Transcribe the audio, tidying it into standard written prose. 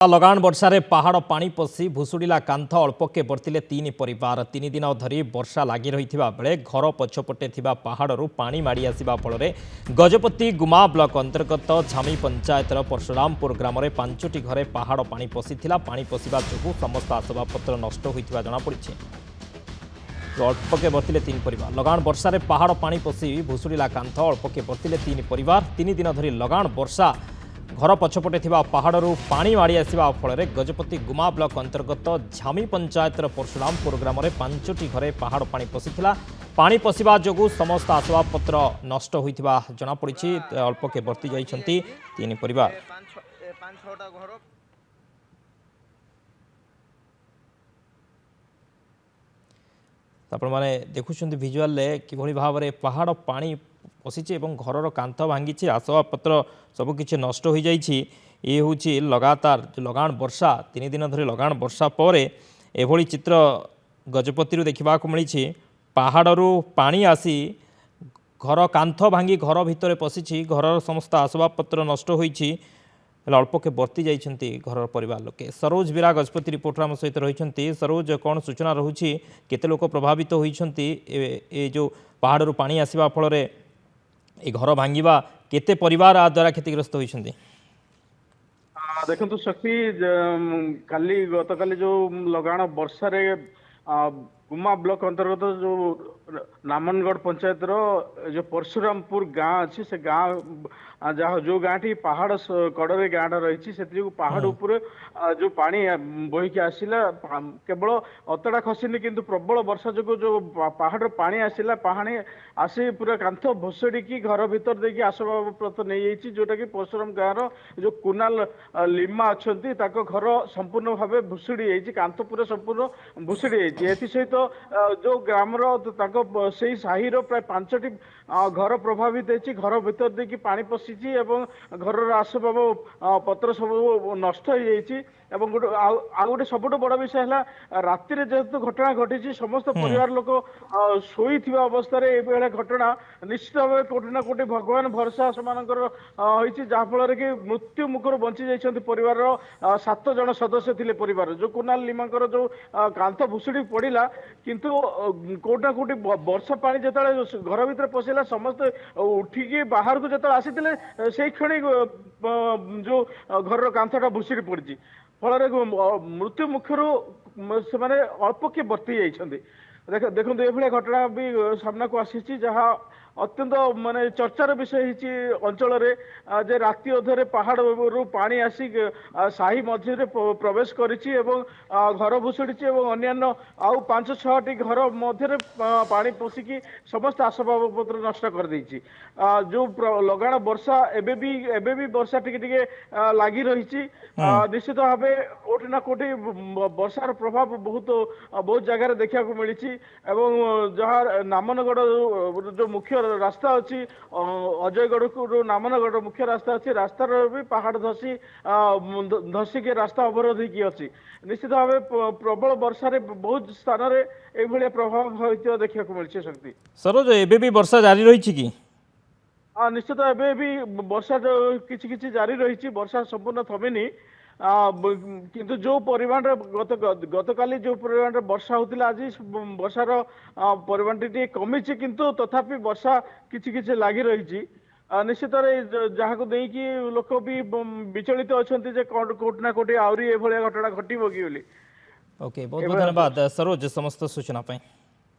लगाण वर्षारे पहाड़ पानी पशि भुशुड़ा कांथ अल्पके बर्तिले तीन परिवार 3 दिन धरी वर्षा लगी रही बेले घर पछपटे पहाड़ू पानी माड़ी आसवा फल गजपति गुमा ब्लॉक अंतर्गत झामी पंचायतर परशुरामपुर ग्राम में 5टी घरे पहाड़ पानी पशिला पानी पशिबा जो समस्त आसबाबपत्र नष्ट होता जमापड़ी। अल्पके बर्तिले तीन परिवार लगाण वर्षारे पहाड़ पानी पशि भुशुड़ा कांथ अल्पके बर्तिले तीन परिवार 3 दिन धरी लगाण वर्षा घर पछपटे पहाड़ू पानी माड़ी आसवा फल गजपति गुमा ब्लॉक अंतर्गत झामी पंचायतर परशुरामपुर ग्राम में 5टी घरे पहाड़ पानी पशिला पानी पशिबा जो समस्त आसबाबपत्र नष्ट होता जमापड़ी। अल्पके बर्ती जाइछंती तीन परिवार। आपण माने देखुछंती विजुअल किभली भाव में पहाड़ पानी पशिचे और घर कांथ भांगी आसबाबपत्र सबकि नष्ट हो जाइए। ये हूँ लगातार जो लगाण वर्षा 3 दिन धरी लगाण वर्षा पर एभली चित्र गजपति देखा मिली पहाड़ू पानी आसी घर कांथ भांगी घर भितर पशिची घर समस्त आसबाबपत्र नष्ट होइछि। अल्पके बर्ती जाइछंती घर परिवार लोके। सरोज बिरा गजपति रिपोर्टर आम सहित रही। सरोज कौन सूचना रहुछि केते लोक प्रभावित होइछंती ए जो पहाड़ू पानी आसवा फल ए घर भांगिबा केते परिवार आ द्वारा क्षतिग्रस्त होइछंती? देखंतु शक्ति काली गतकाली जो लगाण वर्षा रे गुमा ब्लॉक अंतर्गत जो नामनगढ़ पंचायत जो परशुरामपुर गाँ अच्छी से गाँ जहाँ जो गाँटी पहाड़ कड़े गाँ रही से पहाड़ उपर जो पानी बहिकी आसला केवल अतड़ा खसीनी किंतु प्रबल वर्षा जो जो पहाड़ पानी आसला पानी आसी पूरा कांथ भुसुड़ी घर भीतर देखिए आसबाबपत्र नहीं जाइए जोटा कि परशुराम गाँव जो कुनाल लिमा अच्छा घर संपूर्ण भाव भुसुड़ी जाइए कांथ पूरा संपूर्ण भुसुड़ी जाइए। सहित जो ग्राम से साहिर प्राय 5टी घर प्रभावित होती घर भीतर देखिए पानी पशिची एवं घर आसबाब पत्र सब नष्ट हो जाइए। गोटे सबुठ बड़ विषय है राति जेहेतु घटना घटी समस्त परिवार लोक शोई अवस्था घटना निश्चित भाव कोटि ना कोटि भगवान भरोसा से जहाँफल कि मृत्यु मुखर बंची जाइए परिवार 7 जन सदस्य थे परिवार जो कुनाल लिमांकर जो कांथ भुसुड़ी पड़ा किंतु कोटि ना कोटि वर्षा पानी जो घर भीतर पशिला समस्त उठिकी बाहर को जो आसी से क्षण जो घर कांथटा भुसुड़ी पड़ी फल मृत्यु मुखर से अल्पके बर्ती जाइए। देखो ये घटना भी सामना को आसी जहाँ अत्यंत माने चर्चार विषय अंचल जे राति अधरे पहाड़ पानी आसी साही मध्य प्रवेश करिछि एवं घर भुसुड़ी अन्य आउ 5-6टी घर मध्य पानी पशिकी समस्त आसबाबपत्र नष्ट कर देछि। जो लगाण वर्षा एबे भी वर्षा टिके लगी रही निश्चित भाव कोटि ना कोटि वर्षार प्रभाव बहुत जगह देखा मिली एवं जहाँ नामनगढ़ जो मुख्य रास्ता अच्छी अजयगढ़ को नामनगढ़ मुख्य रास्ता अच्छी रास्तार भी पहाड़ धसी के रास्ता अवरोध की अच्छी निश्चित भाव प्रबल वर्षा बहुत स्थान में प्रभाव देखा मिली। शक्ति सरोज एबे भी वर्षा जारी रही कि? हाँ निश्चित एबे भी वर्षा किछि जारी रही वर्षा संपूर्ण थमिनी किंतु जो परिमाण गतकाली जो परिमाण वर्षा होता आज वर्षार परिमाण टी कमी किंतु तथापि वर्षा किछि लगी रही निश्चित जहाँ को देकी लोक भी विचलित अच्छा कोटि ना कोटि आहरी घटना घटो कि। ओके बहुत बहुत धन्यवाद सरोज समस्त सूचना।